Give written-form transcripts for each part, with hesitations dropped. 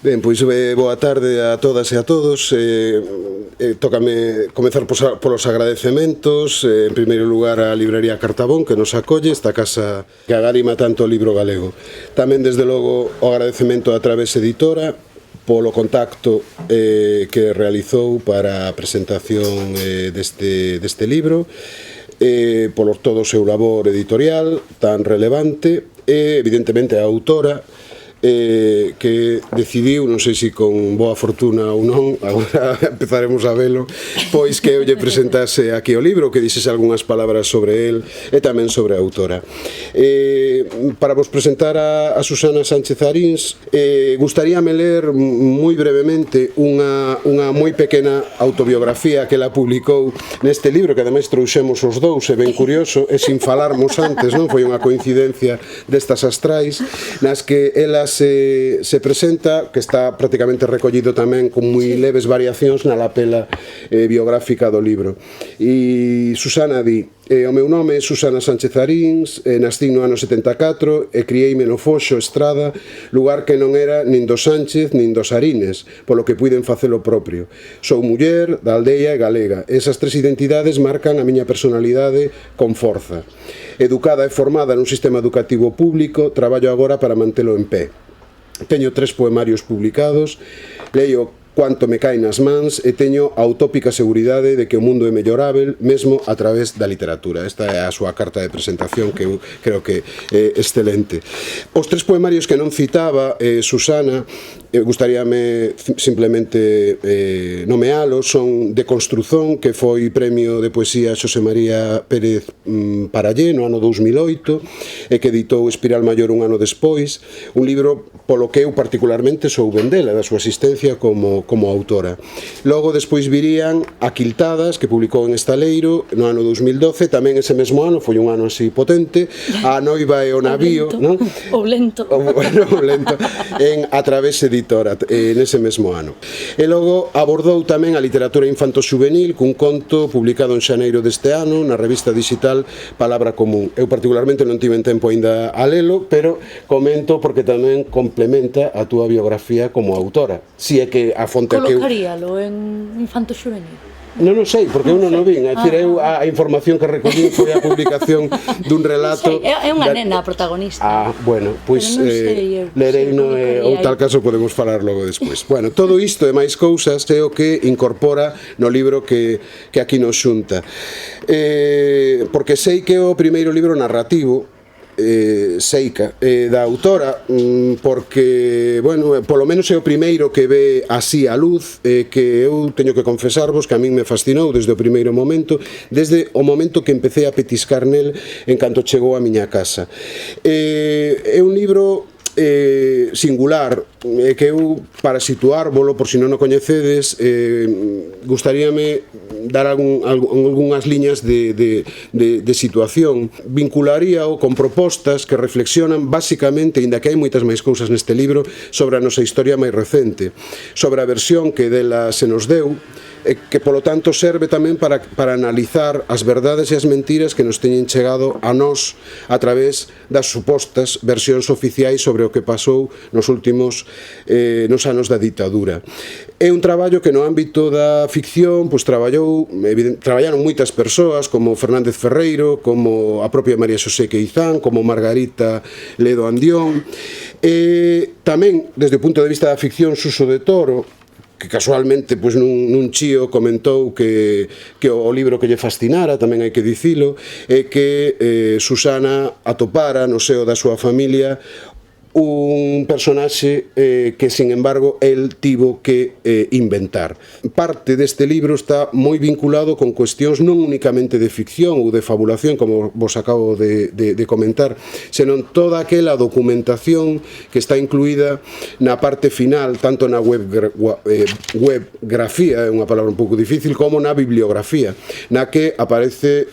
Ben, pois boa tarde a todas e a todos. Tócame comezar polos agradecementos. En primeiro lugar a Librería Cartabón, que nos acolle, esta casa que agarima tanto o libro galego. Tamén, desde logo, o agradecemento a Través Editora polo contacto que realizou para a presentación deste libro, polo todo o seu labor editorial tan relevante e, evidentemente, a autora, que decidiu, non sei se con boa fortuna ou non, agora empezaremos a velo, pois que eu lle presentase aquí o libro, que dixese algunhas palabras sobre el e tamén sobre a autora. Para vos presentar a Susana Sánchez Arins, gustaríame ler moi brevemente unha moi pequena autobiografía que ela publicou neste libro, que ademais trouxemos os dous, é ben curioso, e sin falarmos antes, non foi unha coincidencia destas astrais, nas que ela se presenta, que está prácticamente recollido tamén con moi leves variacións na lapela biográfica do libro. E Susana di: o meu nome é Susana Sánchez Arins, nascín no ano 74 e crieime no Foxo, Estrada, lugar que non era nin dos Sánchez nin dos Arines, polo que puiden facelo propio. Sou muller, da aldea e galega. Esas tres identidades marcan a miña personalidade con forza. Educada e formada nun sistema educativo público, traballo agora para mantelo en pé. Teño 3 poemarios publicados, leio cuanto me cae nas mans e teño a utópica seguridade de que o mundo é mellorável mesmo a través da literatura. Esta é a súa carta de presentación, que eu creo que é excelente. Os 3 poemarios que non citaba Susana, gustaríame simplemente nomealos, son De Construzón, que foi premio de poesía Xosé María Pérez Parallé no ano 2008 e que editou Espiral Maior un ano despois, un libro polo que eu particularmente souben dela, da súa asistencia como autora. Logo, despois virían Aquiltadas, que publicou en Estaleiro no ano 2012, tamén ese mesmo ano, foi un ano así potente, A noiva e o navío, non? O lento. O lento, en A Través Editora, nese mesmo ano. E logo abordou tamén a literatura infanto-xuvenil cun conto publicado en xaneiro deste ano na revista digital Palabra Común. Eu particularmente non tive tempo aínda a lelo, pero comento porque tamén complementa a túa biografía como autora. Si é que a fonte que eu... Colocaríalo en infanto-xuvenil? Non o sei, porque eu non o vin. É dicir, eu a información que recollín foi a publicación dun relato... É unha nena a protagonista. Bueno, pois lereino ou tal caso podemos falar logo despois. Bueno, todo isto e máis cousas é o que incorpora no libro que aquí nos xunta. Porque sei que é o primeiro libro narrativo seica da autora, porque, bueno, polo menos é o primeiro que ve así a luz, que eu teño que confesarvos que a min me fascinou desde o primeiro momento, desde o momento que empecé a petiscar nel en canto chegou a miña casa. É un libro singular, que eu, para situárvolo, por si non o coñecedes, gustaríame dar algunhas liñas de situación. Vincularíao con propostas que reflexionan basicamente, inda que hai moitas máis cousas neste libro, sobre a nosa historia máis recente, sobre a versión que dela se nos deu, que polo tanto serve tamén para analizar as verdades e as mentiras que nos teñen chegado a nós a través das supostas versións oficiais sobre o que pasou nos últimos nos anos da ditadura. É un traballo que no ámbito da ficción traballaron moitas persoas, como Fernández Ferreiro, como a propia María Xosé Queizán, como Margarita Ledo Andión, e tamén desde o punto de vista da ficción Suso de Toro, que casualmente nun chío comentou que o libro que lle fascinara, tamén hai que dicilo, é que Susana atopara no seo da súa familia un personaxe que, sin embargo, el tivo que inventar. Parte deste libro está moi vinculado con cuestións non únicamente de ficción ou de fabulación, como vos acabo de comentar, senón toda aquela documentación que está incluída na parte final, tanto na webgrafía, é unha palabra un pouco difícil, como na bibliografía, na que aparece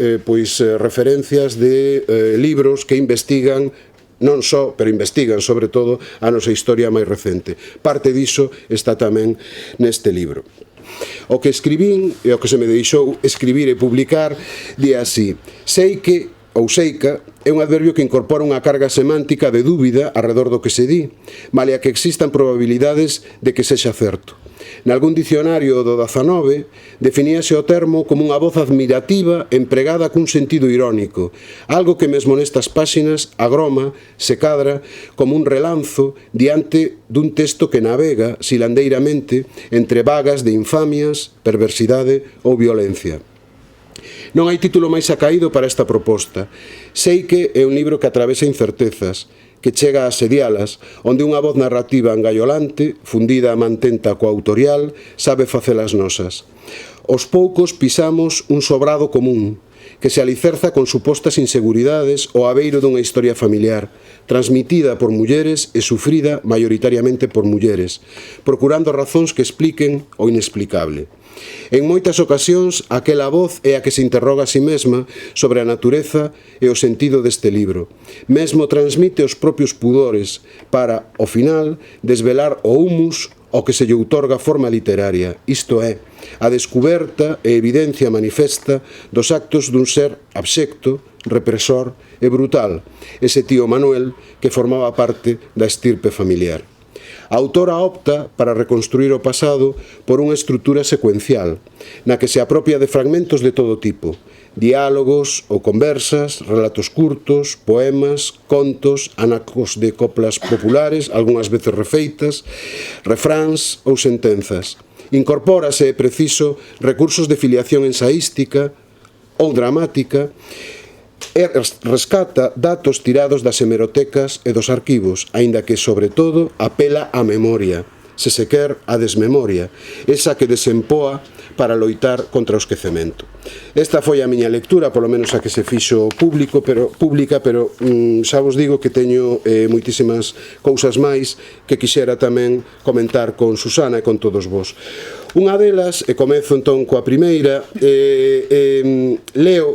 referencias de libros que investigan non só, pero investigan sobre todo a nosa historia máis recente. Parte diso está tamén neste libro. O que escribín e o que se me deixou escribir e publicar di así: sei que ou seica, é un adverbio que incorpora unha carga semántica de dúbida arredor do que se di, malia que existan probabilidades de que sexa certo. Nalgún dicionario do 19 definíase o termo como unha voz admirativa empregada cun sentido irónico, algo que mesmo nestas páxinas agroma, se cadra, como un relanzo diante dun texto que navega silandeiramente entre vagas de infamias, perversidade ou violencia. Non hai título máis acaído para esta proposta. Sei que é un libro que atravesa incertezas, que chega a asedialas, onde unha voz narrativa engaiolante, fundida a mantenta coautorial, sabe facelas nosas. Os poucos pisamos un sobrado común, que se alicerza con supostas inseguridades ao abeiro dunha historia familiar, transmitida por mulleres e sufrida maioritariamente por mulleres, procurando razóns que expliquen o inexplicable. En moitas ocasións, aquela voz é a que se interroga a si mesma sobre a natureza e o sentido deste libro. Mesmo transmite os propios pudores para, ao final, desvelar o humus ao que se lle outorga forma literaria, isto é, a descuberta e evidencia manifesta dos actos dun ser abxecto, represor e brutal, ese tío Manuel que formaba parte da estirpe familiar. A autora opta para reconstruir o pasado por unha estrutura secuencial, na que se apropia de fragmentos de todo tipo, diálogos ou conversas, relatos curtos, poemas, contos, anacos de coplas populares, algunhas veces refeitas, refráns ou sentenzas. Incorpórase, é preciso, recursos de filiación ensaística ou dramática, e rescata datos tirados das hemerotecas e dos arquivos, aínda que, sobre todo, apela á memoria, se se quer a desmemoria, esa que desempoa para loitar contra o esquecemento. Esta foi a miña lectura, polo menos a que se fixo pública, pero xa vos digo que teño moitísimas cousas máis que quixera tamén comentar con Susana e con todos vos. Unha delas, e comezo entón coa primeira, leo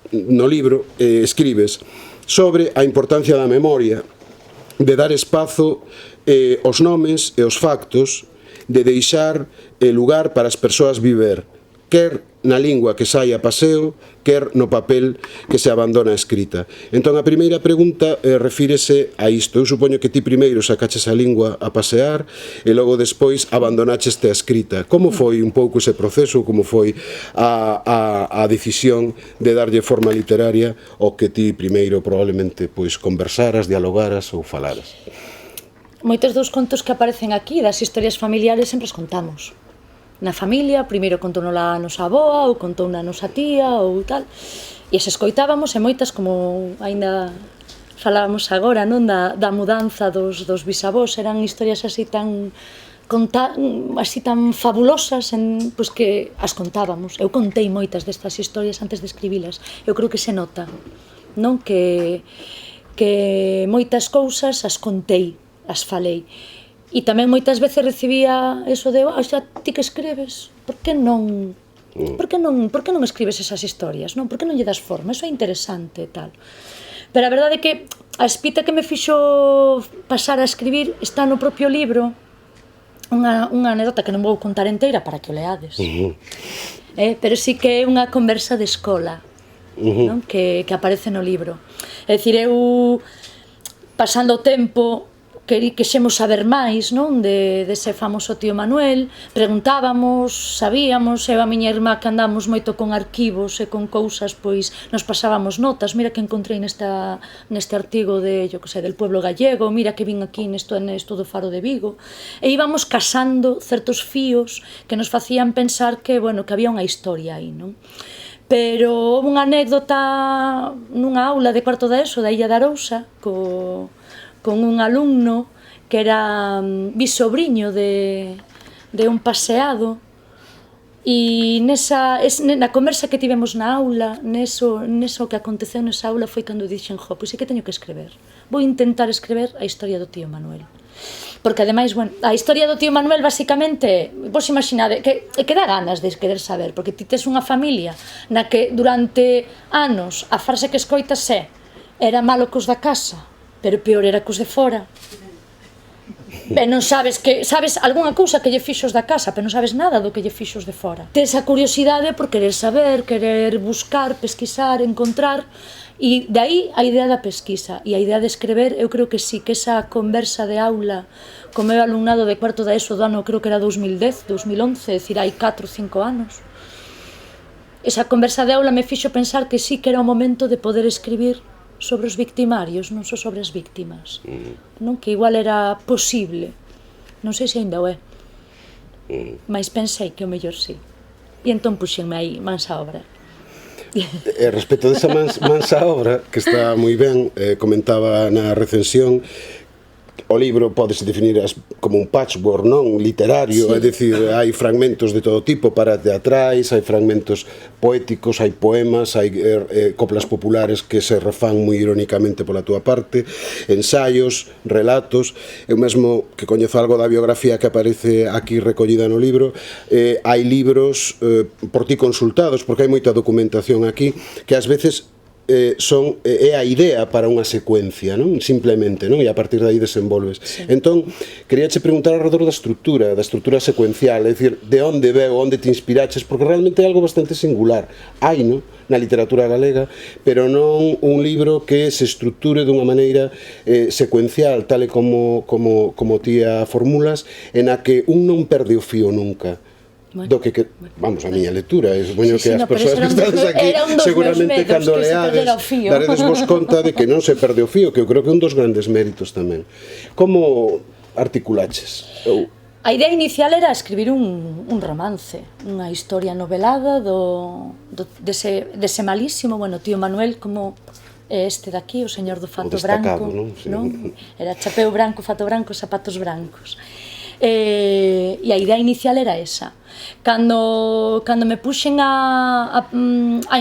no libro, escribes sobre a importancia da memoria, de dar espazo aos nomes e aos factos, de deixar lugar para as persoas viver, quer na lingua que sai a paseo, quer no papel que se abandona a escrita. Entón, a primeira pregunta refírese a isto. Eu supoño que ti primeiro sacaches a lingua a pasear e logo despois abandonaches a escrita. Como foi un pouco ese proceso? Como foi a decisión de darlle forma literaria ao que ti primeiro probablemente conversaras, dialogaras ou falaras? Moitos dos contos que aparecen aquí, das historias familiares, sempre os contamos. Na familia, primeiro contónola a nosa avoa, ou contouna a nosa tía, ou tal. E se escoitábamos, e moitas, como aínda falábamos agora, non, da mudanza dos bisavós, eran historias así tan fabulosas, pois que as contábamos. Eu contei moitas destas historias antes de escribilas. Eu creo que se nota, non, que moitas cousas as contei, as falei. E tamén moitas veces recibía eso de xa ti que escreves, por que non escribes esas historias, non? Por que non lle das forma? Eso é interesante e tal. Pero a verdade é que a espita que me fixo pasar a escribir está no propio libro, unha anécdota que non vou contar inteira para que o leades. Pero sí que é unha conversa de escola, non? Que aparece no libro. É dicir, eu pasando o tempo quixemos saber máis, non, dese famoso tío Manuel, preguntábamos, sabíamos, eu a miña irmá que andamos moito con arquivos e con cousas, pois nos pasábamos notas, mira que encontrei neste artigo del Pueblo Gallego, mira que vin aquí nesto do Faro de Vigo, e íbamos casando certos fíos que nos facían pensar que había unha historia aí, non? Pero houve unha anécdota nunha aula de cuarto da ESO da Illa de Arousa, con un alumno que era bisobriño de un paseado, e na conversa que tivemos na aula, neso que aconteceu nesa aula, foi cando dixen, pois é que teño que escrever, vou intentar escrever a historia do tío Manuel. Porque ademais, a historia do tío Manuel basicamente, vos imaginade, que dá ganas de querer saber, porque ti tes unha familia na que durante anos a frase que escoitas era malo cos da casa, pero peor era cos de fora. Ben, non sabes que... Sabes algunha cousa que lle fixos da casa, pero non sabes nada do que lle fixos de fora. Tes a curiosidade por querer saber, querer buscar, pesquisar, encontrar, e de aí a idea da pesquisa e a idea de escrever. Eu creo que sí, que esa conversa de aula co meu alumnado de cuarto da ESO do ano, creo que era 2010, 2011, é dicir, hai 4 ou 5 anos, esa conversa de aula me fixo pensar que sí que era o momento de poder escribir sobre os victimarios, non só sobre as víctimas, non? Que igual era posible, non sei se ainda o é, mas pensei que o mellor sí, e entón puxenme aí mansa obra. E respecto desa mansa obra, que está moi ben, comentaba na recensión, o libro pódese definir como un patchwork, non? Literario, é dicir, hai fragmentos de todo tipo, para teatrais, hai fragmentos poéticos, hai poemas, hai coplas populares que se refán moi irónicamente pola túa parte, ensaios, relatos. Eu mesmo, que coñezo algo da biografía que aparece aquí recollida no libro, hai libros por ti consultados, porque hai moita documentación aquí, que ás veces é a idea para unha secuencia, non? Simplemente, non? E a partir de aí desenvolves. Entón, queríache preguntar alrededor da estrutura secuencial, é dicir, de onde veo, onde te inspiraches, porque realmente é algo bastante singular. Hai, non? Na literatura galega, pero non un libro que se estruture dunha maneira secuencial, tal e como ti a formulas, en a que un non perde o fío nunca. Do que, vamos, a miña lectura, supoño que as persoas que estades aquí seguramente cando leades daredes vos conta de que non se perde o fío, que eu creo que é un dos grandes méritos tamén. Como articulaches? A idea inicial era escribir un romance, unha historia novelada dese malísimo, bueno, tío Manuel, como este daqui, o señor do fato branco, non? Era chapeu branco, fato branco, zapatos brancos. E a idea inicial era esa. Cando me puxen a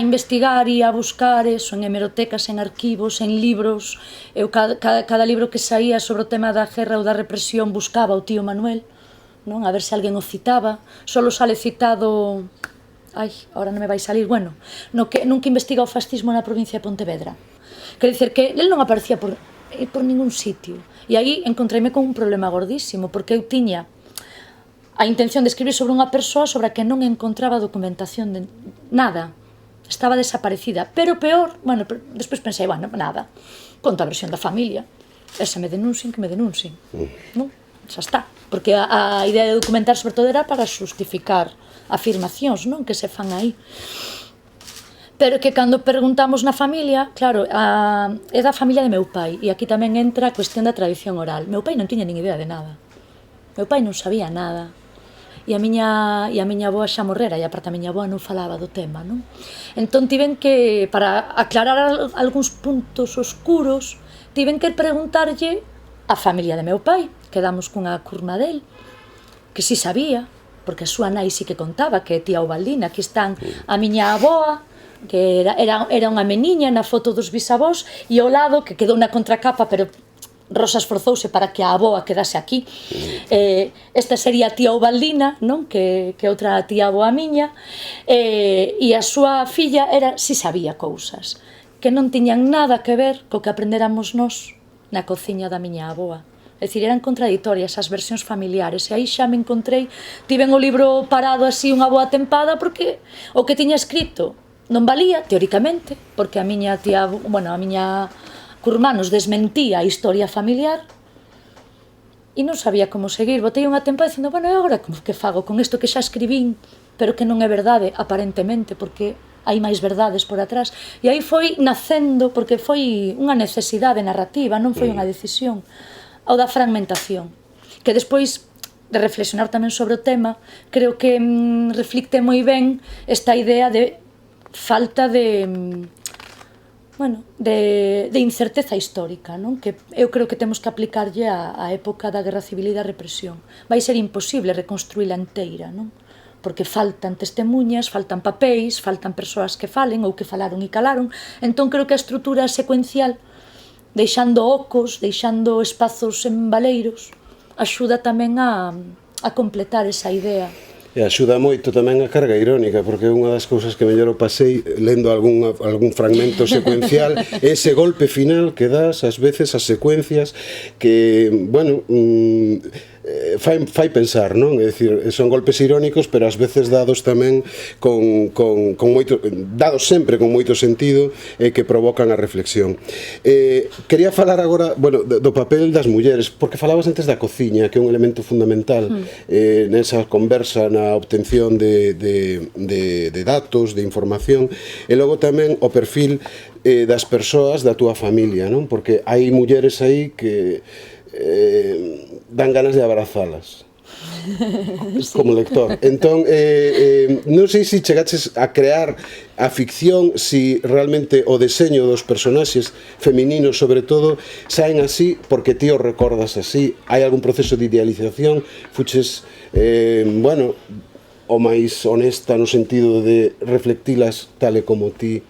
investigar e a buscar eso en hemerotecas, en arquivos, en libros, eu cada libro que saía sobre o tema da guerra ou da represión buscaba o tío Manuel, non? A ver se alguén o citaba. Solo sale citado, ahora non me vai salir, bueno, nunca investiga o fascismo na provincia de Pontevedra. Quer dizer que el non aparecía por ningún sitio. E aí encontreime con un problema gordísimo, porque eu tiña a intención de escribir sobre unha persoa sobre a que non encontraba documentación de nada, estaba desaparecida. Pero peor, bueno, despois pensei, bueno, nada, conto a versión da familia, e se me denuncien, que me denuncien, non? Xa está, porque a idea de documentar sobre todo era para justificar afirmacións, non? Que se fan aí. Pero que cando preguntamos na familia, claro, é da familia de meu pai, e aquí tamén entra a cuestión da tradición oral. Meu pai non tiña nin idea de nada, meu pai non sabía nada, e a miña avoa xa morrera, e aparte a miña avoa non falaba do tema, non? Entón tiven que, para aclarar algúns puntos oscuros, tiven que preguntarlle a familia de meu pai. Quedamos cunha curma del, que si sabía, porque a súa nai si que contaba, que é tía Ubaldina. Aquí están a miña avoa, que era unha meniña na foto dos bisavós, e ao lado, que quedou na contracapa, pero Rosa esforzouse para que a avoa quedase aquí. Esta sería a tía Ubaldina, non? Que outra tía avoa miña, e a súa filla si sabía cousas que non tiñan nada que ver co que aprendéramos nós na cociña da miña avoa. É dicir, eran contradictorias as versións familiares, e aí xa me encontrei, tiven o libro parado así unha boa tempada, porque o que tiña escrito non valía, teóricamente, porque a miña tía, bueno, a miña curmá nos desmentía a historia familiar, e non sabía como seguir. Botei unha tempada dicindo, bueno, e agora como que fago con isto que xa escribín, pero que non é verdade, aparentemente, porque hai máis verdades por atrás. E aí foi nacendo, porque foi unha necesidade narrativa, non foi unha decisión, ao da fragmentación, que despois de reflexionar tamén sobre o tema, creo que reflicte moi ben esta idea de falta de incerteza histórica, non? Que eu creo que temos que aplicarlle á época da Guerra Civil e da represión. Vai ser imposible reconstruíla inteira, non? Porque faltan testemunhas, faltan papéis, faltan persoas que falen ou que falaron e calaron. Entón creo que a estrutura secuencial, deixando ocos, deixando espazos en baleiros, axuda tamén a completar esa idea E axuda moito tamén a carga irónica, porque unha das cousas que mellor o pasei lendo algún fragmento secuencial é ese golpe final que das, ás veces, as secuencias que, bueno, fai pensar, non? É dicir, son golpes irónicos, pero ás veces dados tamén con moito, dados sempre con moito sentido e que provocan a reflexión. Quería falar agora, bueno, do papel das mulleres, porque falabas antes da cociña, que é un elemento fundamental nesa conversa, na obtención de datos, de información, e logo tamén o perfil das persoas da túa familia, non? Porque hai mulleres aí que dan ganas de abrazalas como lector. Entón, non sei se chegaches a crear a ficción, si realmente o deseño dos personaxes femininos, sobre todo, saen así porque ti os recordas así. Hai algún proceso de idealización? Fuches, bueno, o máis honesta no sentido de reflectilas tal e como ti,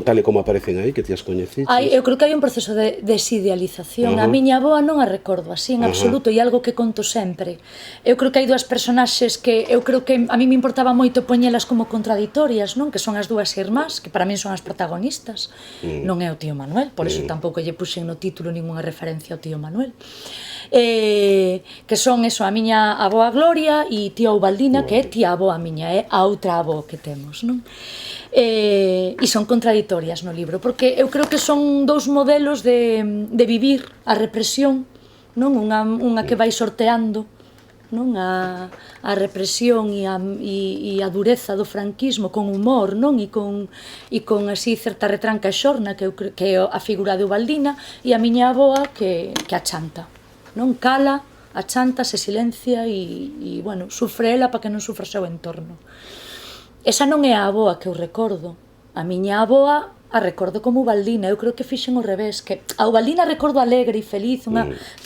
tal e como aparecen aí, que ti as coñeciches? Eu creo que hai un proceso de desidealización. A miña avoa non a recordo así en absoluto, e algo que conto sempre. Eu creo que hai dúas personaxes que eu creo que a mí me importaba moito poñelas como contraditorias, non? Que son as dúas irmás, que para min son as protagonistas. Non é o tío Manuel, por iso tampouco lle puxen no título ninguna referencia ao tío Manuel. Que son eso, a miña avoa Gloria e tía Ubaldina, que é tía avoa miña, é a outra avoa que temos, non? E son contraditorias no libro, porque eu creo que son dous modelos de vivir a represión, non? Unha que vai sorteando, non? A represión e a dureza do franquismo con humor, non? E con así certa retranca e xorna, que é a figura de Ubaldina, e a miña avoa que achanta, non? Cala, achanta, se silencia e, bueno, sufre ela para que non sufra o seu entorno. Esa non é a avoa que eu recordo. A miña avoa a recordo como Ubaldina. Eu creo que fixen ao revés, que a Ubaldina recordo alegre e feliz,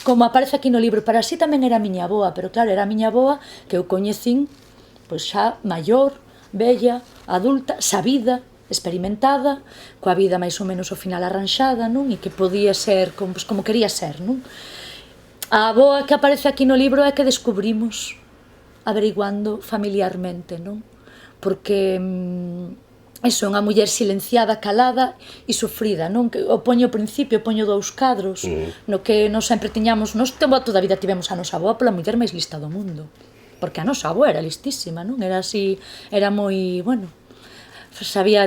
como aparece aquí no libro, pero así tamén era a miña avoa, pero claro, era a miña avoa que eu coñecín pois xa maior, bella, adulta, sabida, experimentada, coa vida máis ou menos ao final arranxada, non? E que podía ser como quería ser, non? A avoa que aparece aquí no libro é que descubrimos averiguando familiarmente, non? Porque iso é unha muller silenciada, calada e sufrida, non? O poño ao principio, poño dous cadros no que nós sempre tiñamos, nós toda a vida tivemos a nosa avoa pola muller máis lista do mundo, porque a nosa avoa era listísima, non? Era así, era moi, bueno,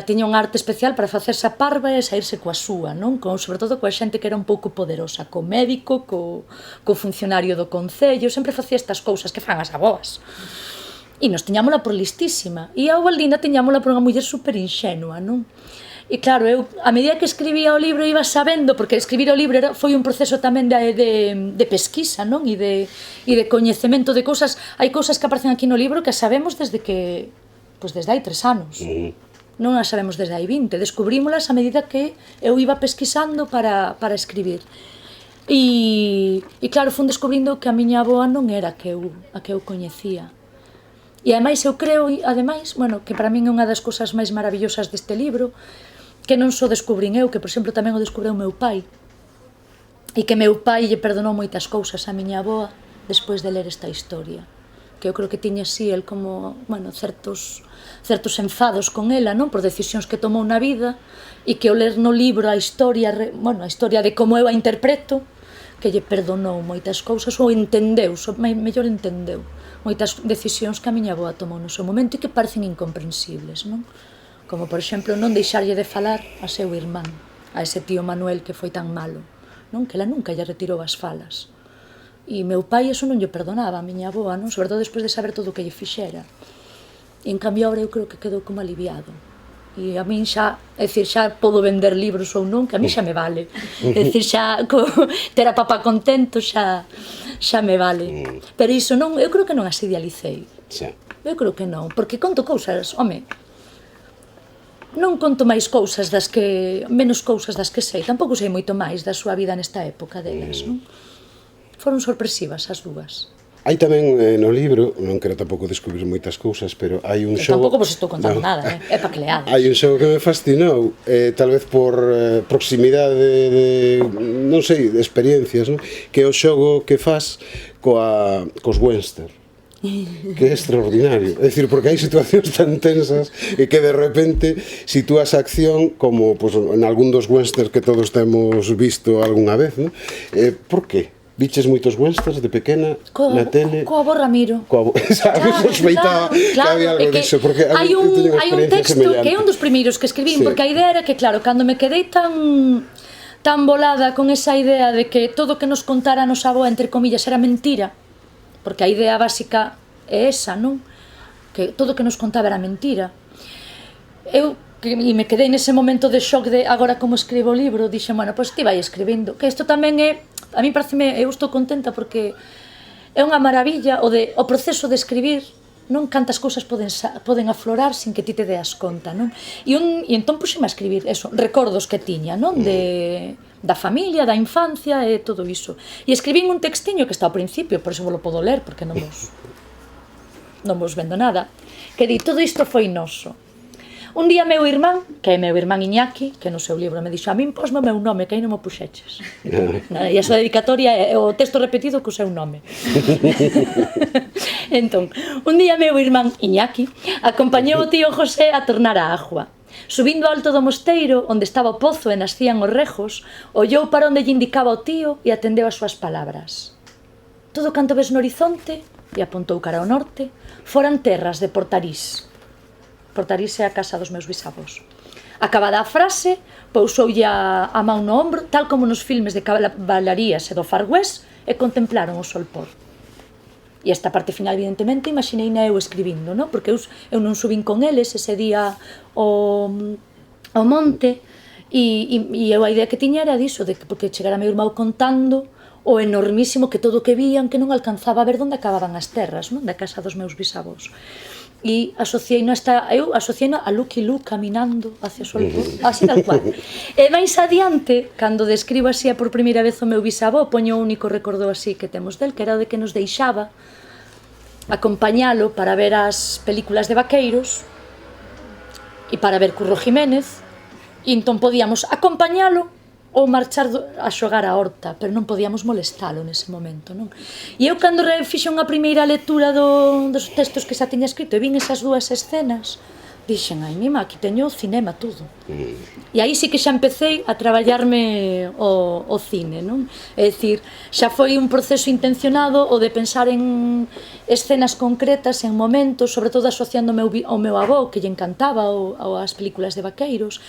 tiña un arte especial para facerse a parva e saírse coa súa, non? Sobre todo coa xente que era un pouco poderosa, co médico, co funcionario do concello, sempre facía estas cousas que fan as avoas. E nos tiñámola por listísima, e a Ubaldina tiñámola por unha muller super inxenua, non? E claro, eu, a medida que escribía o libro, iba sabendo, porque escribir o libro foi un proceso tamén de pesquisa, non? E de coñecemento de cousas. Hai cousas que aparecen aquí no libro que sabemos desde hai 3 anos. Non as sabemos desde hai 20. Descubrímolas a medida que eu iba pesquisando para escribir. E claro, fun descubrindo que a miña avoa non era a que eu coñecía. E ademais eu creo, bueno, que para min é unha das cousas máis maravillosas deste libro, que non só descubrín eu, que por exemplo tamén o descubriu meu pai, e que meu pai lle perdonou moitas cousas a miña avoa despois de ler esta historia, que eu creo que tiña así el como, bueno, certos enfados con ela, non? Por decisións que tomou na vida, e que ao ler no libro a historia de como eu a interpreto, que lle perdonou moitas cousas, ou entendeu, mellor entendeu moitas decisións que a miña avoa tomou no seu momento e que parecen incomprensibles, non? Como, por exemplo, non deixarlle de falar a seu irmán, a ese tío Manuel que foi tan malo, non? Que ela nunca lle retirou as falas. E meu pai eso non lle perdonaba a miña avoa, non? Sobre todo despois de saber todo o que lle fixera. E en cambio agora eu creo que quedou como aliviado. E a min xa, é dicir, xa podo vender libros ou non, que a min xa me vale. É dicir, xa ter a papá contento xa me vale. Pero iso non, eu creo que non as idealicei. Eu creo que non, porque conto cousas, home, non conto máis cousas menos cousas das que sei, tampouco sei moito máis da súa vida nesta época delas, non? Foron sorpresivas as dúas. Hai tamén no libro, non quero tampouco descubrir moitas cousas, pero hai un xogo... Tampouco vos estou contando nada, é para que leades. Hai un xogo que me fascinou, tal vez por proximidade de non sei, de experiencias, non? Que é o xogo que fas cos Webster. que é extraordinario. É dicir, porque hai situacións tan tensas e que de repente sitúas a acción como pues, en algún dos westerns que todos temos visto algunha vez, ¿no? Por que? Viches moitos westerns de pequena na tele? Coa Bo Ramiro. Sabes, sospeitaba que había algo disso, porque hai un texto que é un dos primeiros que escribín, porque a idea era que, claro, cando me quedei tan volada con esa idea de que todo o que nos contara a nosa avó, entre comillas, era mentira, porque a idea básica é esa, non? Que todo o que nos contaba era mentira. E me quedei nese momento de shock de agora como escribo o libro, dixen, bueno, pois ti vai escribindo, que isto tamén é, a mí pareceme, eu estou contenta porque é unha maravilla o proceso de escribir, non cantas cousas poden aflorar sin que ti te deas conta, non? E entón puxeme a escribir eso, recordos que tiña, non? Da familia, da infancia e todo iso. E escribín un textiño que está ao principio, por iso vos lo podo ler, porque non vos vendo nada, que di, todo isto foi noso. Un día meu irmán, que é meu irmán Iñaki, que no seu libro me dixo, a min posme o meu nome, que aí non mo puxeches. E a súa dedicatoria é o texto repetido co seu nome. Entón, un día meu irmán Iñaki acompañou o tío José a tornar a agua. Subindo ao alto do mosteiro, onde estaba o pozo e nascían os rejos, ollou para onde lle indicaba o tío e atendeu as súas palabras. Todo canto ves no horizonte, e apontou cara ao norte, foran terras de Portarís. Portarís é a casa dos meus bisavós. Acabada a frase, pousoulle a man no ombro, tal como nos filmes de cabalarías e do Far West, e contemplaron o sol pôr. E esta parte final, evidentemente, imagineina eu escribindo, non? Porque eu non subín con eles ese día ao monte, e eu a idea que tiña era diso, de que porque chegara meu irmão contando o enormísimo que todo o que vían, que non alcanzaba a ver onde acababan as terras, non? Da casa dos meus bisavós. E eu asociei a Lucky Luke caminando hacia o sol, así tal cual. E máis adiante, cando describo así por primeira vez o meu bisavó, poño o único recordo así que temos del, que era o de que nos deixaba acompañalo para ver as películas de vaqueiros e para ver Curro Jiménez, e entón podíamos acompañalo ou marchar a xogar a horta, pero non podíamos molestalo nese momento, non? E eu cando fixen a primeira lectura dos textos que xa tiña escrito e vin esas dúas escenas, dixen, ai mima, aquí teño o cinema todo. E aí sí que xa empecé a traballarme o cine, non? É dicir, xa foi un proceso intencionado o de pensar en escenas concretas, en momentos, sobre todo asociando ao meu avó, que lle encantaba as películas de vaqueiros.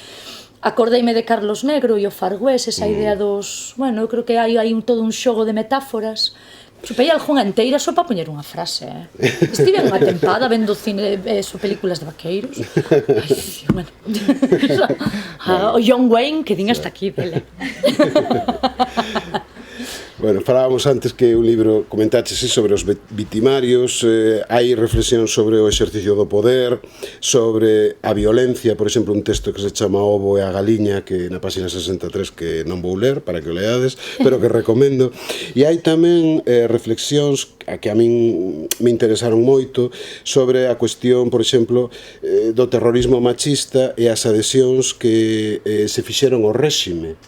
Acordeime de Carlos Negro e o Far West, esa idea dos... Bueno, eu creo que hai todo un xogo de metáforas. Chupei algunha enteira só para poñer unha frase, Estive unha tempada vendo cine, películas de vaqueiros. Ai, bueno. O John Wayne, que din hasta aquí, vele. Bueno, falábamos antes que un libro comentaches sobre os vitimarios, hai reflexións sobre o exercicio do poder, sobre a violencia, por exemplo, un texto que se chama O Ovo e a Galiña, que na página 63 que non vou ler para que o leades, pero que recomendo. E hai tamén reflexións que a min me interesaron moito sobre a cuestión, por exemplo, do terrorismo machista e as adhesións que se fixeron ao réxime,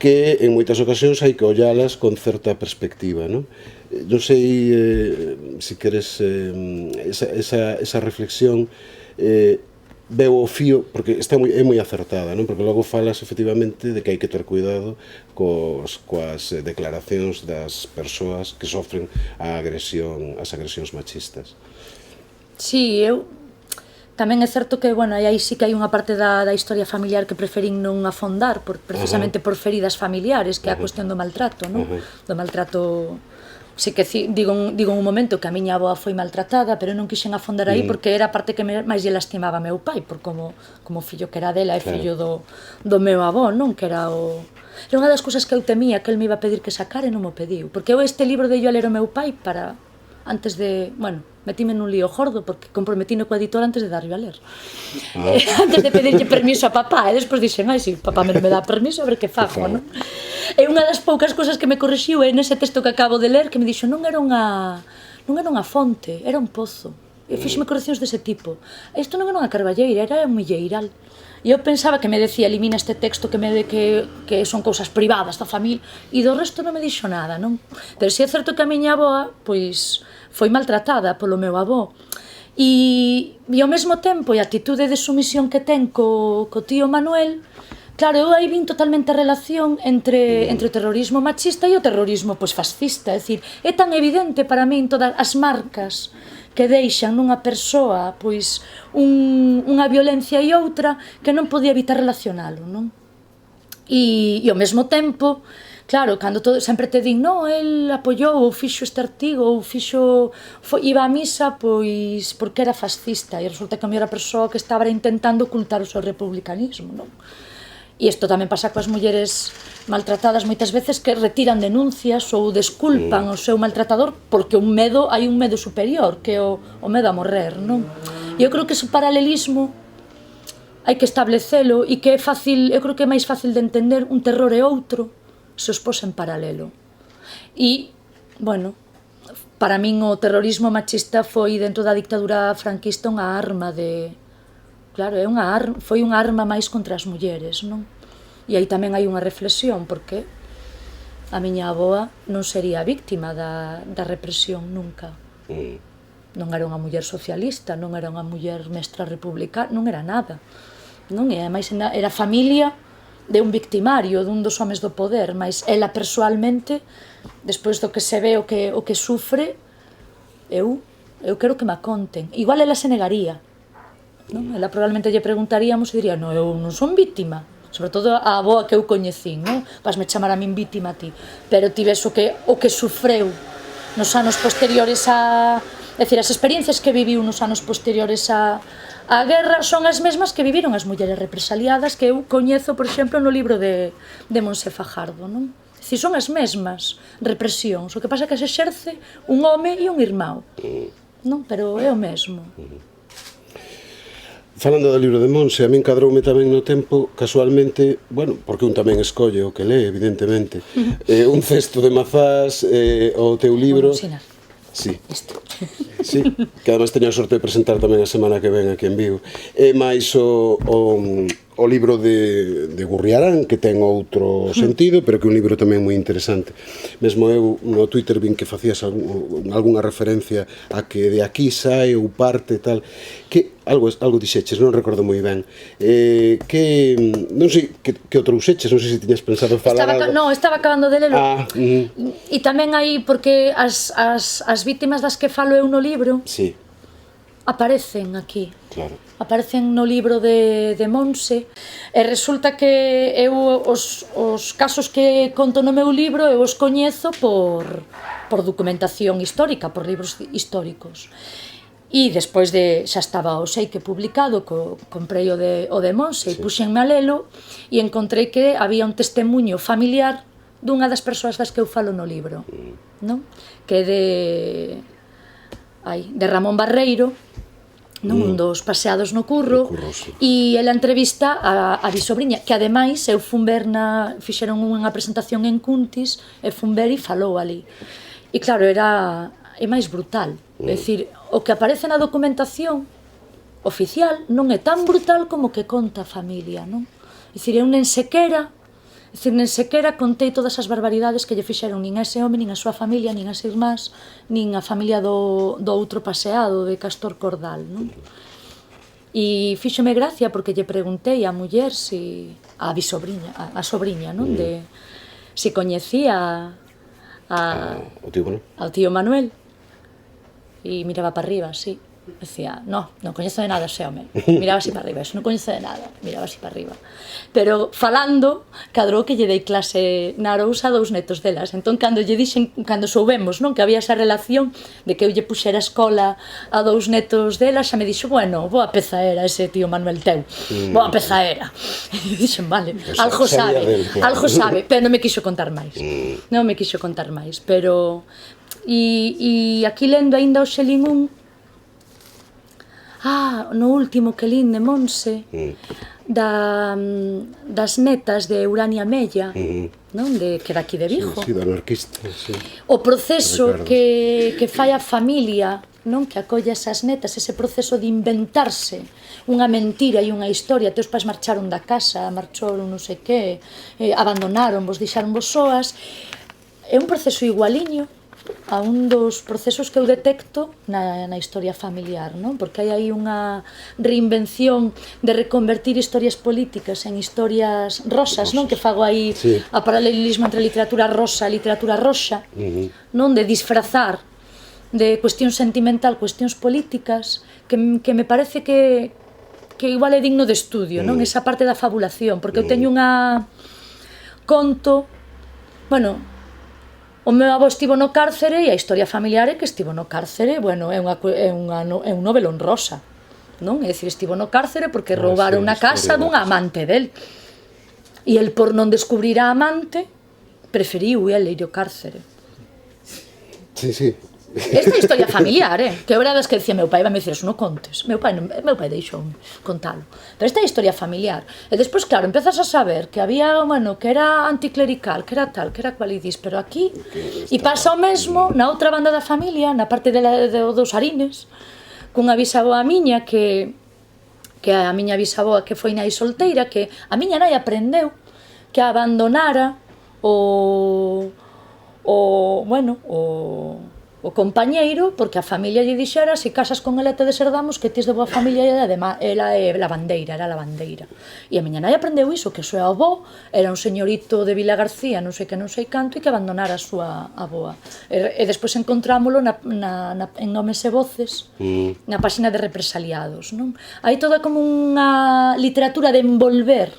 que en moitas ocasións hai que ollalas con certa perspectiva, non? Non sei se queres esa reflexión veo o fío, porque é moi acertada, non? Porque logo falas efectivamente de que hai que ter cuidado coas declaracións das persoas que sofren as agresións machistas. Sí, tamén é certo que, bueno, aí sí que hai unha parte da historia familiar que preferín non afondar, precisamente por feridas familiares, que é a cuestión do maltrato, non? Do maltrato... Sí que digo un momento que a miña avoa foi maltratada, pero non quixen afondar aí porque era a parte que máis lle lastimaba a meu pai, por como fillo que era dela e fillo do meu avó, non? Que era unha das cousas que eu temía, que el me iba a pedir que sacara e non mo pediu, porque eu este libro de yo a ler o meu pai para... antes de, bueno, metíme nun lío gordo porque comprometino coa editora antes de darlle a ler. Antes de pedirlle permiso a papá, e despois dixen, ai, si papá non me dá permiso, a ver que fago, non? E unha das poucas cousas que me corrixiu é nese texto que acabo de ler, que me dixo, non era unha fonte, era un pozo. fíxeme correccións dese tipo. Isto non era unha carballeira, era un milleiral. E eu pensaba que me decía, elimina este texto que son cousas privadas da familia, e do resto non me dixo nada, non? Pero si é certo que a miña avoa, pois, foi maltratada polo meu avó. E ao mesmo tempo, a actitude de sumisión que ten co tío Manuel, claro, eu aí vin totalmente a relación entre o terrorismo machista e o terrorismo fascista. É dicir, é tan evidente para min todas as marcas que deixan nunha persoa unha violencia e outra que non podía evitar relacionalo, non? E ao mesmo tempo, claro, cando sempre te din, non, el apoiou ou fixo este artigo ou iba a misa porque era fascista, e resulta que a mellor a persoa que estaba intentando ocultar o seu republicanismo, non? E isto tamén pasa coas mulleres maltratadas moitas veces, que retiran denuncias ou desculpan o seu maltratador porque hai un medo superior, que é o medo a morrer, non? E eu creo que ese paralelismo hai que establecelo, e que é fácil, eu creo que é máis fácil de entender un terror e outro se os pos en paralelo. E, bueno, para min o terrorismo machista foi dentro da dictadura franquista unha arma de... Claro, foi unha arma máis contra as mulleres, non? E aí tamén hai unha reflexión, porque a miña avoa non sería víctima da represión nunca. Non era unha muller socialista, non era unha muller mestra republicana, non era nada. Non? E ademais era familia de un victimario, dun dos homes do poder, mas ela persoalmente, despois do que se ve o que sufre, eu quero que me conten. Igual ela se negaría. Non? Ela probablemente lle preguntaríamos e diría, non, eu non son vítima, sobre todo a avoa que eu coñecín, non? Vasme chamar a min vítima a ti, pero ti ves o que sufreu nos anos posteriores é dicir, as experiencias que viviu nos anos posteriores á guerra son as mesmas que viviron as mulleres represaliadas, que eu coñezo, por exemplo, no libro de Monse Fajardo, non? É dicir, son as mesmas represións, o que pasa é que se exerce un home e un irmão, non? Pero é o mesmo. Falando do libro de Monse, a min cadroume tamén no tempo, casualmente, bueno, porque un tamén escolle o que lee, evidentemente, un cesto de mazás, o teu libro... Sí, sí, que además teño a sorte de presentar tamén a semana que ven aquí en Vigo. E máis o libro de Gurriarán, que ten outro sentido, pero que é un libro tamén moi interesante. Mesmo eu no Twitter vin que facías algunha referencia a que de aquí sae ou parte tal, que algo dixeches, non recordo moi ben. Non sei que outro useches, non sei se tiñas pensado falar algo. Non, estaba acabando de lelo. E tamén aí, porque as vítimas das que falo eu no libro aparecen aquí. Claro. Aparecen no libro de Monse, e resulta que eu os casos que conto no meu libro eu os coñezo por documentación histórica, por libros históricos. E despois xa estaba o Seique publicado, comprei o de Monse e puxenme a lelo, e encontrei que había un testemunho familiar dunha das persoas das que eu falo no libro, non? Que é de Ramón Barreiro, un dos paseados no curro, e ela entrevista a bisobriña, que ademais eu fun ver fixeron unha presentación en Cuntis, e fun ver e falou ali. E claro, é máis brutal, é dicir, o que aparece na documentación oficial non é tan brutal como o que conta a familia, non? É dicir, eu nen sequera contei todas as barbaridades que lle fixeron nin a ese home, nin a súa familia, nin as irmás, nin a familia do outro paseado, de Castor Cordal, non? E fíxome gracia porque lle preguntei á muller a sobriña, non? Se coñecía ao tío Manuel, e miraba para arriba, así. Decía, non coñezo de nada ese home. Miraba así para arriba, non coñezo de nada. Miraba así para arriba. Pero falando, cadrou que lle dei clase na Arousa a 2 netos delas. Entón, cando soubemos, non, que había esa relación de que eu lle puxera a escola a 2 netos delas, xa me dixo, bueno, boa peza era ese tío Manuel teu. Boa peza era. E dixen, vale, algo sabe, pero non me quixo contar máis. Pero... E aquí lendo ainda o Xelín no último que lín de Monse, das netas de Urania Mella, que era aquí de Vigo. Sí, do anarquista, sí. O proceso que fai a familia non? Que acolle esas netas, ese proceso de inventarse unha mentira e unha historia. Teus pais marcharon da casa, marcharon non sei que, abandonaron vos, deixaron vos soas. É un proceso igualiño a un dos procesos que eu detecto na historia familiar, non? Porque hai aí unha reinvención de reconvertir historias políticas en historias rosas, non? Que fago aí a paralelismo entre literatura rosa e literatura roxa, non? De disfrazar de cuestión sentimental, cuestións políticas, que me parece que igual é digno de estudio, non? Esa parte da fabulación, porque eu teño unha conto, bueno, o meu avó estivo no cárcere e a historia familiar é que estivo no cárcere, bueno, é un novelón rosa, non? É dicir, estivo no cárcere porque roubaron na casa dunha amante del. E el, por non descubrir a amante, preferiu ele ir ao cárcere. Sí, sí. Esta é a historia familiar, que a verdade é que dicía meu pai, vai me dicir, eso non contes. Meu pai deixou contalo. Pero esta é a historia familiar. E despois, claro, empezas a saber que había, bueno, que era anticlerical, que era tal, que era cual, e dis, pero aquí... E pasa o mesmo na outra banda da familia, na parte dos Arines, cunha bisaboa miña que a miña bisaboa que foi nai solteira, que a miña nai aprendeu que abandonara o compañeiro, porque a familia lle dixera, se casas con ela te deserdamos, que tis de boa familia, e además ela é lavandeira, era lavandeira. E a miña nai aprendeu iso, que o seu avó era un señorito de Vila García, non sei que, non sei canto, e que abandonara a súa avoa. E despois encontrámolo en Nomes e Voces, na páxina de Represaliados, non? Hai toda como unha literatura de envolver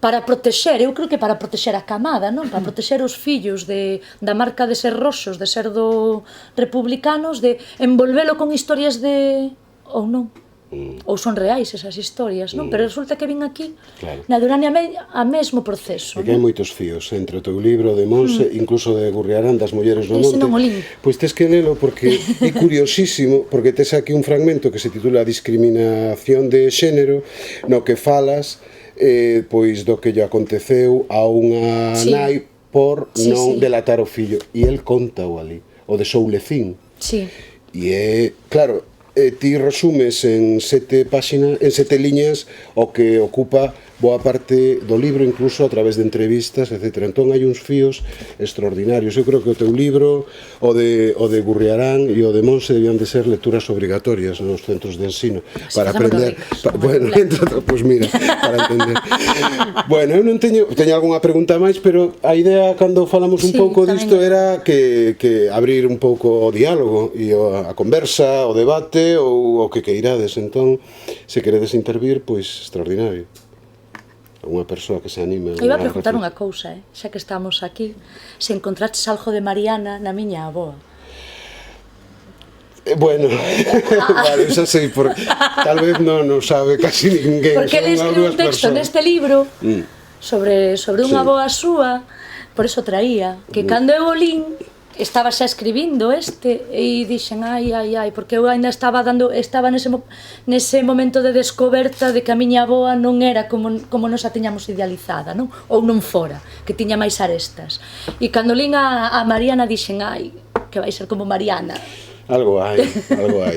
para protexer, eu creo que para protexer a camada, non? Para protexer os fillos da marca de ser roxos, de ser do republicanos, de envolvelo con historias de... ou non? Ou son reais esas historias, non? Pero resulta que vin aquí, na Durania a mesmo proceso. E que hai moitos fíos entre o teu libro de Monse, incluso de Gurriarán, das mulleres no monte. Ese non o lin. Pois tes que lelo porque é curiosísimo, porque tes aquí un fragmento que se titula Discriminación de xénero, no que falas pois do que lle aconteceu a unha nai por non delatar o fillo, e el conta-o ali, o de Soulecín. E é, claro, ti resumes en 7 liñas o que ocupa boa parte do libro, incluso a través de entrevistas, etc. Entón hai uns fíos extraordinarios. Eu creo que o teu libro, o de Gurriarán e o de Monse, debían de ser lecturas obrigatorias nos centros de ensino para aprender. Bueno, pois mira, para entender. Bueno, eu non teño algunha pregunta máis, pero a idea cando falamos un pouco disto era que abrir un pouco o diálogo e a conversa, o debate ou o que queirades. Entón, se queredes intervir, pois extraordinario. Unha persoa que se anime. Eu iba a preguntar unha cousa, xa que estamos aquí, se encontraches algo de Mariana na miña avoa. Bueno, vale, xa sei, tal vez non sabe casi ninguén. Porque ele escribe un texto neste libro sobre unha avoa súa, por eso traía, que cando eu o lin, estaba xa escribindo e dixen, ai, porque eu ainda estaba nese momento de descoberta de que a miña avoa non era como nos a tiñamos idealizada, non? Ou non fora, que tiña máis arestas. E cando lin a Mariana dixen, ai, que vai ser como Mariana. Algo hai,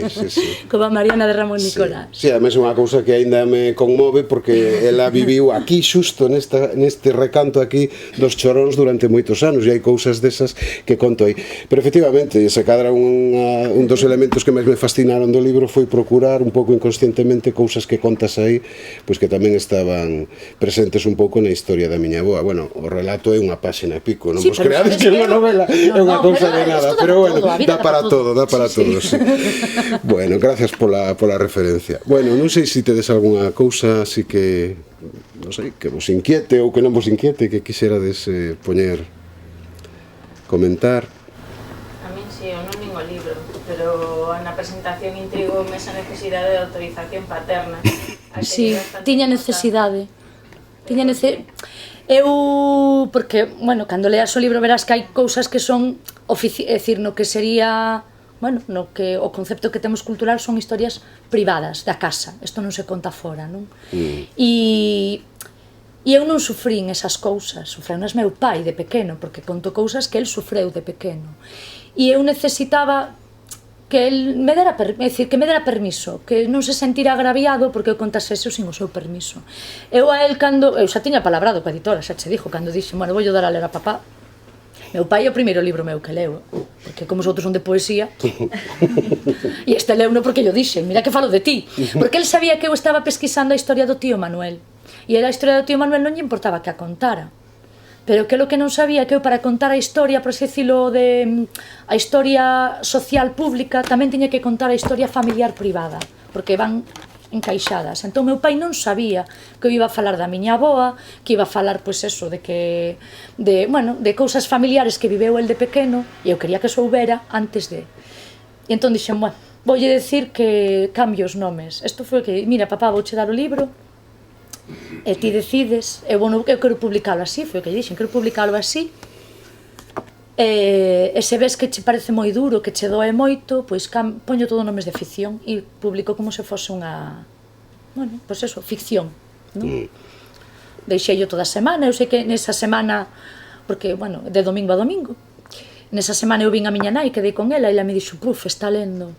sí. Como a Mariana de Ramón Nicolás. Sí, ademais é unha cousa que aínda me conmove porque ela viviu aquí xusto neste recanto aquí dos Choróns durante moitos anos e hai cousas desas que conto aí. Pero efectivamente, se cadra un dos elementos que máis me fascinaron do libro foi procurar un pouco inconscientemente cousas que contas aí, pois que tamén estaban presentes un pouco na historia da miña avoa. Bueno, o relato é unha páxina e pico, non vos creades que é unha novela, é unha cousa de nada, pero bueno, dá para todo, dá para todos, sí. Bueno, gracias pola referencia. Bueno, non sei se tedes algunha cousa así que, non sei, que vos inquiete ou que non vos inquiete, que quixerades poñer, comentar. A min si, eu non nin o libro, pero na presentación intrigoume esa necesidade de autorización paterna. Si, tiña necesidade. Eu, porque, bueno, cando leas o libro verás que hai cousas que son, é dicir, no que sería... Bueno, no que o concepto que temos cultural son historias privadas da casa, isto non se conta fora, non? E eu non sufrín esas cousas, sufreunas meu pai de pequeno, porque conto cousas que el sufreu de pequeno. E eu necesitaba que el me dera, que me dera permiso, que non se sentira agraviado porque eu contase eso sin o seu permiso. Eu a él, cando, eu xa tiña palabrado coa editora, xa che dixo, cando dixo, bueno, vou dar a ler a papá. Meu pai é o primeiro libro meu que leu, porque como os outros son de poesía, e este leu non porque yo dixen, mira que falo de ti, porque el sabía que eu estaba pesquisando a historia do tío Manuel, e era a historia do tío Manuel non lle importaba que a contara. Pero que lo que non sabía que eu para contar a historia, por así decirlo, a historia social pública, tamén tiña que contar a historia familiar privada, porque van encaixadas. Entón meu pai non sabía que eu iba a falar da miña avoa, que iba a falar, pois eso, de cousas familiares que viveu el de pequeno, e eu quería que soubera antes de. E entón dixen, bueno, voulle decir que cambio os nomes. Isto foi que, mira, papá, vouche dar o libro, e ti decides, eu quero publicalo así, foi o que dixen, quero publicalo así, e se ves que che parece moi duro, que che doe moito, pois poño todo nomes de ficción e publico como se fose unha, bueno, pois eso, ficción, non? Deixeillo toda a semana, eu sei que nesa semana, porque, bueno, de domingo a domingo, nesa semana eu vin a miña nai, quedei con ela, e ela me dixo, está lendo,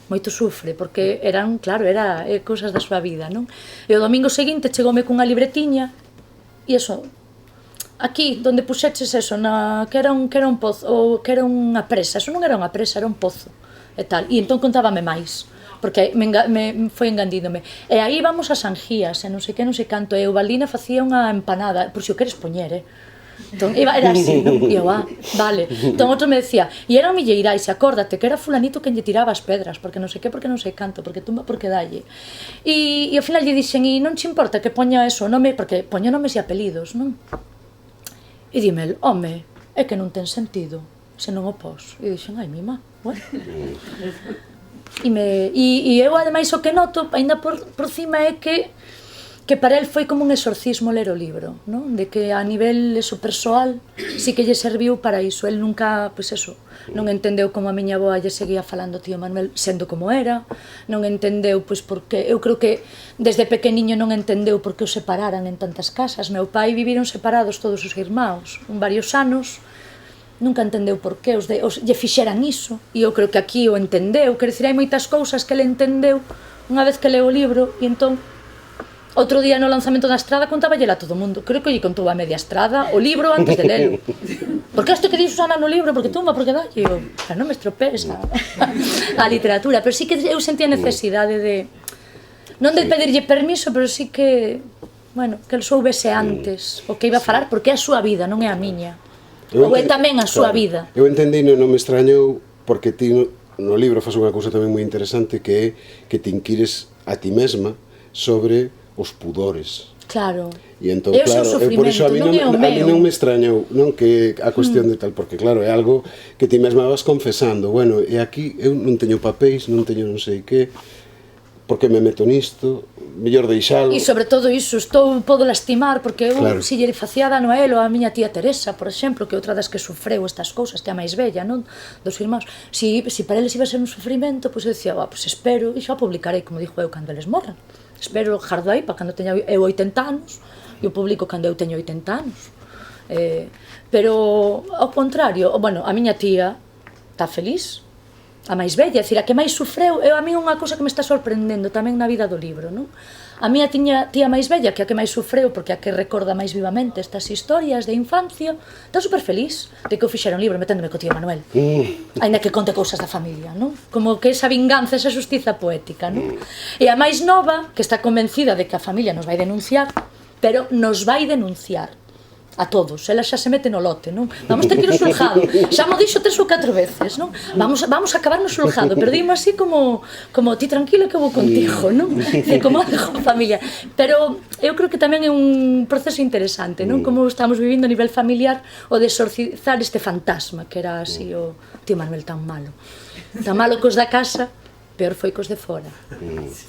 moito sufre, porque eran, claro, era cousas da súa vida, non? E o domingo seguinte chegoume cunha libretiña, e eso, aquí, donde puxeches eso, que era un pozo, ou que era unha presa, eso non era unha presa, era un pozo, e tal, e entón contábame máis, porque me foi engandíndome. E aí vamos a Sangías, e non sei que, non sei canto, e o Baldina facía unha empanada, por si o queres poñer, Entón, era así, non? E eu, vale. Entón outro me decía, e era o milleirais, acórdate que era fulanito quen lle tiraba as pedras, porque non sei que, porque non sei canto, porque tumba, porque dalle. E ao final lle dixen, e non che importa que poña eso, nome, porque poña nomes e apelidos, non? E dime, home, é que non ten sentido, se non o pos. E dixen, ai, mima, bueno. E eu, ademais, o que noto, ainda por cima, é que para el foi como un exorcismo ler o libro, non? De que a nivel eso persoal sí que lle serviu para iso. El nunca, pois eso, non entendeu como a miña avoa lle seguía falando tío Manuel sendo como era, non entendeu, pois porque eu creo que desde pequeniño non entendeu por que os separaran en tantas casas. Meu pai viviron separados todos os irmáns, varios anos, nunca entendeu por que lle fixeran iso, e eu creo que aquí o entendeu. Quer dicir, hai moitas cousas que ele entendeu unha vez que leu o libro, e entón outro día no lanzamento da Estrada contáballela a todo o mundo. Creo que lle contou a media Estrada o libro antes de lelo. Porque isto que di Susana no libro, porque tumba, porque dalle, para non me estropees a literatura. Pero sí que eu sentía necesidade de, non de pedirlle permiso, pero sí que, bueno, que el soubese antes o que iba a falar, porque é a súa vida, non é a miña. Ou é tamén a súa vida. Eu entendí, non me extrañou, porque ti no libro faz unha cousa tamén moi interesante, que é que te inquires a ti mesma sobre os pudores. Claro. E entón, claro, por iso a mí non me extrañou, non, que a cuestión de tal, porque claro, é algo que ti mesma vas confesando. Bueno, e aquí eu non teño papéis, non teño non sei que, porque me meto nisto, mellor deixalo. E sobre todo iso, podo lastimar, porque eu, claro, si lle facía dano a él ou a miña tía Teresa, por exemplo, que outra das que sufreu estas cousas, que é a máis bella, non, dos irmáns, si para eles iba a ser un sufrimento, pois eu dicía, pois espero, e xa publicarei, como dixo eu, cando eles morran. Espero jardo aí para cando teña eu 80 anos, e o publico cando eu teño 80 anos. Pero, ao contrario, bueno, a miña tía está feliz, a máis bella, é dicir, a que máis sufreu, a mí unha cousa que me está sorprendendo tamén na vida do libro, non? A miña tía máis bella, que a que máis sufreu, porque a que recorda máis vivamente estas historias de infancia, está super feliz de que eu fixera un libro meténdome co tío Manuel. Ainda que conte cousas da familia, non? Como que esa vinganza, esa xustiza poética, non? E a máis nova, que está convencida de que a familia nos vai denunciar, pero nos vai denunciar a todos, ela xa se mete no lote, non? Vamos ter que ir ao xulgado, xa mo dixo 3 ou 4 veces, non? Vamos a acabar no xulgado, pero dimo así como ti tranquilo que eu vou contigo, non? Como a familia. Pero eu creo que tamén é un proceso interesante, non? Como estamos vivindo a nivel familiar o de exorcizar este fantasma, que era así o tío Manuel tan malo cos da casa, peor foi cos de fora.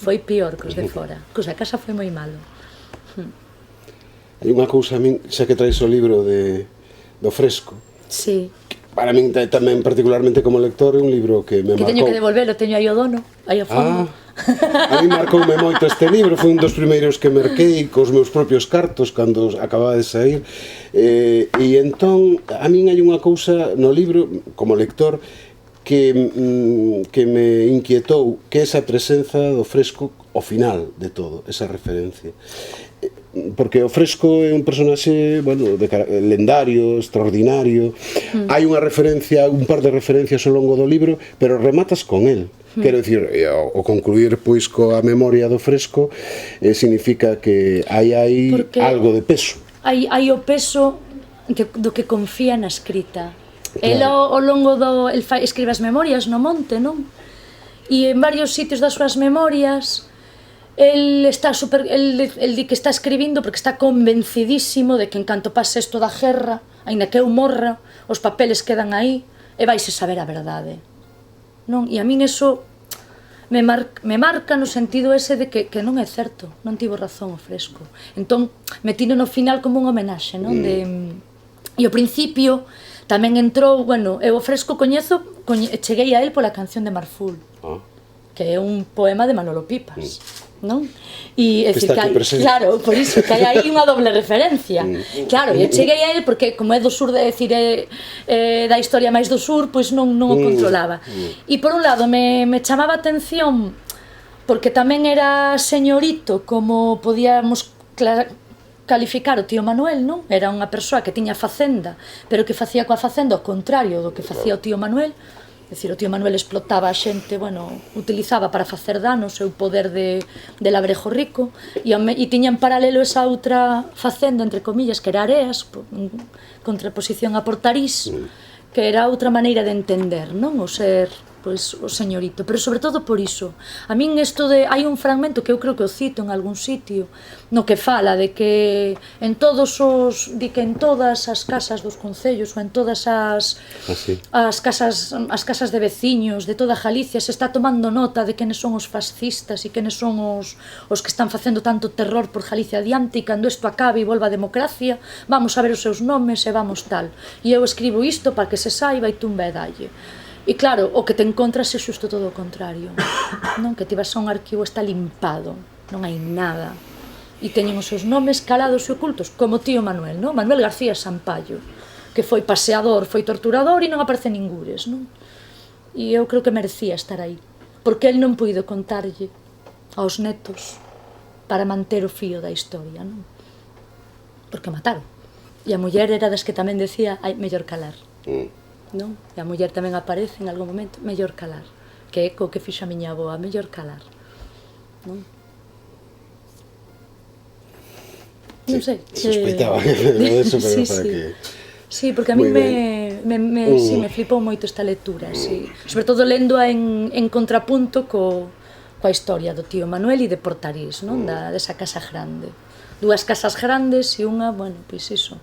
Foi pior cos de fora. Cos da casa foi moi malo. Hai unha cousa a min, xa que traes o libro do Fresco. Sí. Para min tamén, particularmente como lector, é un libro que me marcou. Que teño que devolverlo, teño aí o dono, aí ao fondo. A mí marcoume moito este libro, foi un dos primeiros que merquei cos meus propios cartos cando acababa de sair. E entón, a min hai unha cousa no libro, como lector, que me inquietou que esa presenza do fresco ao final de todo, esa referencia. Porque o Fresco é un personaxe, bueno, lendario, extraordinario. Hai unha referencia, un par de referencias ao longo do libro, pero rematas con el. Quero dicir, o concluir pois coa memoria do Fresco significa que hai algo de peso. Hai o peso do que confía na escrita. El ao longo el escribe as memorias no monte, non? E en varios sitios das súas memorias el di que está escribindo porque está convencidísimo de que en canto pase isto da guerra, aínda que eu morra, os papeles quedan aí e vaise saber a verdade, non? E a min eso me marca no sentido ese de que non é certo, non tivo razón o Fresco. Entón, metino no final como un homenaxe, non? E ao principio tamén entrou, bueno, eu o Fresco cheguei a él pola canción de Marful, que é un poema de Manolo Pipas, non? E que está aquí presente. Claro, por iso, que hai aí unha doble referencia. Claro, eu cheguei a él porque como é do sur, decir, da historia máis do sur, pois non o controlaba. E por un lado me chamaba a atención porque tamén era señorito, como podíamos calificar o tío Manuel, non? Era unha persoa que tiña facenda, pero que facía coa facenda ao contrario do que facía o tío Manuel. É dicir, o tío Manuel explotaba a xente, bueno, utilizaba para facer dano o seu poder de labrejo rico, e tiña en paralelo esa outra facenda, entre comillas, que era Areas, en contraposición a Portarís, que era outra maneira de entender, non? O ser, pois, o señorito, pero sobre todo por iso. A min isto hai un fragmento que eu creo que o cito en algún sitio, no que fala de que en todas as casas dos concellos ou en todas as casas de veciños de toda Galicia se está tomando nota de quenes son os fascistas e quenes son os que están facendo tanto terror por Galicia adiante, e cando isto acabe e volva a democracia vamos a ver os seus nomes e vamos tal, e eu escribo isto para que se saiba e tumba e dalle. E claro, o que te encontras é xusto todo o contrario, non? Que ti vas a un arquivo, está limpado, non hai nada, e teñen os seus nomes calados e ocultos, como tío Manuel, non? Manuel García Sampaio, que foi paseador, foi torturador e non aparece ningures, non? E eu creo que merecía estar aí, porque el non puido contarlle aos netos para manter o fío da historia, non? Porque mataron. E a muller era das que tamén decía, hai mellor calar. Non? E a muller tamén aparece en algún momento, mellor calar, que é co que fixo a miña avoa, mellor calar, non? Non sei, sospeitaba eso, pero para que... Sí, porque a mí me flipou moito esta lectura, sí. Sobre todo léndoa en contrapunto coa historia do tío Manuel e de Portarís, non? Desa casa grande, dúas casas grandes e unha, bueno, pois iso,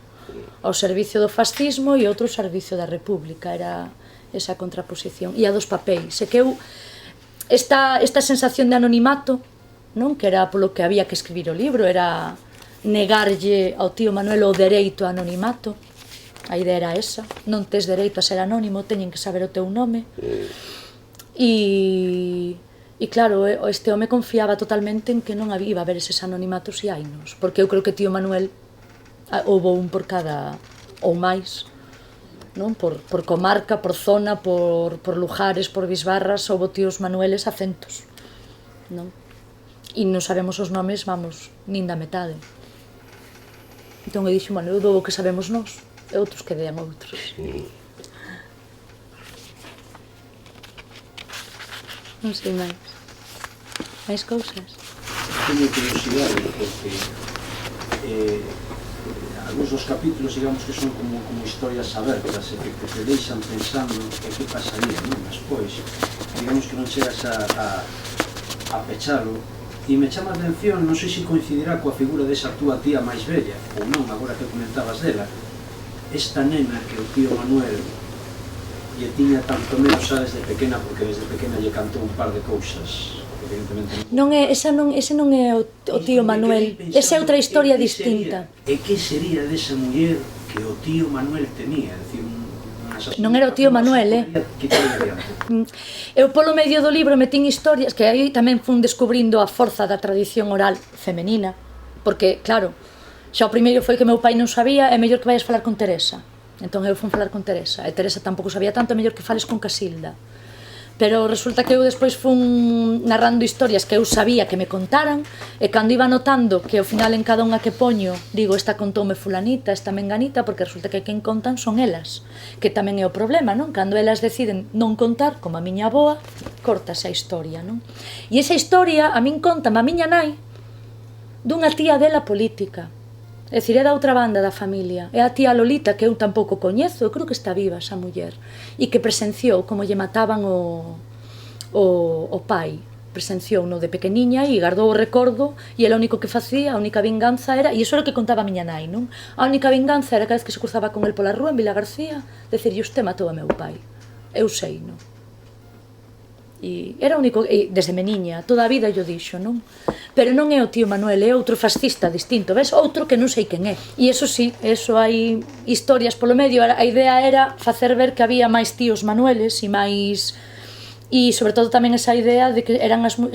ao servicio do fascismo e outro ao servicio da República, era esa contraposición. E a dos papéis, é que eu esta sensación de anonimato, non? Que era polo que había que escribir o libro, era negarlle ao tío Manuel o dereito a anonimato, a idea era esa, non tes dereito a ser anónimo, teñen que saber o teu nome, e claro, este home confiaba totalmente en que non iba a haber eses anonimatos e hainos, porque eu creo que tío Manuel houve un por cada, ou máis, non? Por comarca, por zona, por lugares, por bisbarras, houve tíos Manueles a centos, non? E non sabemos os nomes, vamos, nin da metade. Entón eu dixo, bueno, eu dou o que sabemos nós, e outros que dean outros. Non sei máis. Máis cousas? Teño curiosidade, porque algúns dos capítulos, digamos que son como historias abertas e que te deixan pensando que pasaría, non? Despois, digamos que non chegas a pechalo, e me chama a atención, non sei se coincidirá coa figura desa túa tía máis bella, ou non, agora que comentabas dela, esta nena que o tío Manuel lle tiña tanto medo xa desde pequena, porque desde pequena lle cantou un par de cousas. Ese non é o tío Manuel, esa é outra historia distinta. E que sería desa muller que o tío Manuel tenía? Non era o tío Manuel, Eu polo medio do libro metín historias que aí tamén fun descubrindo a forza da tradición oral femenina, porque, claro, xa o primeiro foi que meu pai non sabía, é mellor que vayas falar con Teresa. Entón eu fui falar con Teresa, e Teresa tampouco sabía tanto, mellor que fales con Casilda. Pero resulta que eu despois fun narrando historias que eu sabía que me contaran, e cando iba notando que ao final en cada unha que poño digo, esta contoume fulanita, esta menganita, porque resulta que quen contan son elas, que tamén é o problema, non? Cando elas deciden non contar, como a miña avoa, cortase a historia, non? E esa historia a min contame a miña nai dunha tía dela política. É dicir, é da outra banda da familia. É a tía Lolita, que eu tampouco coñezo, eu creo que está viva esa muller, e que presenciou como lle mataban o pai. Presenciou no de pequeniña e guardou o recordo, e era o único que facía, a única vinganza era, e iso era o que contaba a miña nai, non? A única vinganza era cada vez que se cruzaba con el pola rúa en Vila García, decirlle, usted matou a meu pai. Eu sei, non? E era o único, e desde meniña, toda a vida yo dixo, non? Pero non é o tío Manuel, é outro fascista distinto, ves? Outro que non sei quen é. E eso sí, eso hai historias polo medio, a idea era facer ver que había máis tíos Manueles e máis... E sobre todo tamén esa idea de que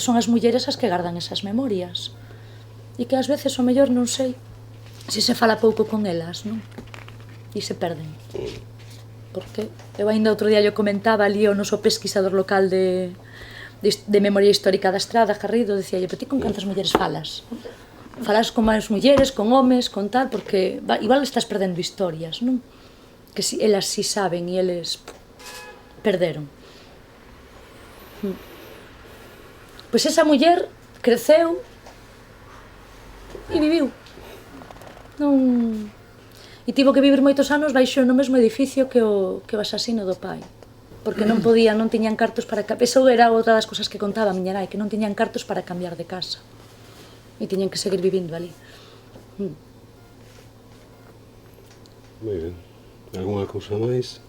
son as mulleres as que gardan esas memorias. E que ás veces o mellor non sei se se fala pouco con elas, non? E se perden. Porque eu ainda outro día yo comentaba ali o noso pesquisador local de memoria histórica da Estrada, Garrido, decía, pero ti con cantas mulleres falas? Falas con máis mulleres, con homes, con tal, porque igual estás perdendo historias, non? Que elas si saben e eles perderon. Pois esa muller creceu e viviu. Non... E tivo que vivir moitos anos baixo no mesmo edificio que o asasino do pai. Porque non podían, non tiñan cartos para... Eso era outra das cosas que contaba a miña nai, que non tiñan cartos para cambiar de casa. E tiñan que seguir vivindo ali. Moi ben. Alguna cousa máis?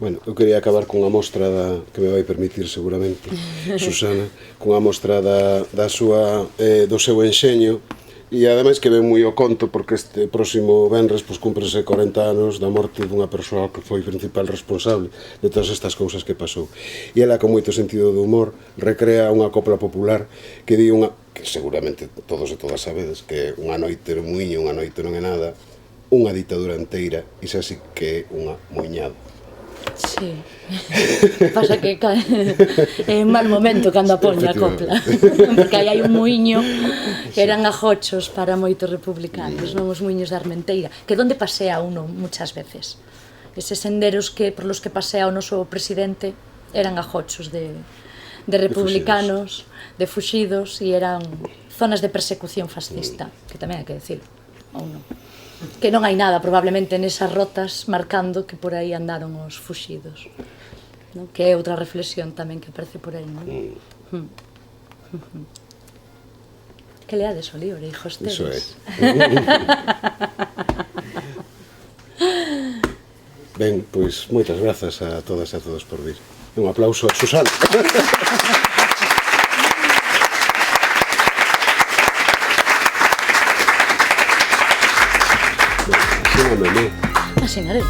Bueno, eu quería acabar cunha mostra que me vai permitir seguramente, Susana, cunha mostra do seu enxeño. E ademais que ven moi o conto, porque este próximo venres cúmprese 40 anos da morte dunha persoa que foi principal responsable de todas estas cousas que pasou. E ela, con moito sentido de humor, recrea unha copla popular que di unha, que seguramente todos e todas sabedes, que unha noite no muiño, unha noite non é nada, unha ditadura inteira, e xa si que é unha moñada. Sí, pasa que é un mal momento cando a poña a copla, porque aí hai un muiño que eran agochos para moitos republicanos, non os muiños da Armenteira, que donde pasea uno muchas veces. Eses senderos por los que pasea o noso presidente eran agochos de republicanos, de fuxidos, e eran zonas de persecución fascista, que tamén hai que decir, ou non. Que non hai nada probablemente nesas rotas marcando que por aí andaron os fuxidos, non? Que é outra reflexión tamén que aparece por aí, non? Que leades o libro, hijos tedes. Iso é. Ben, pois moitas grazas a todas e a todos por vir. Un aplauso a Susana. Asinaré.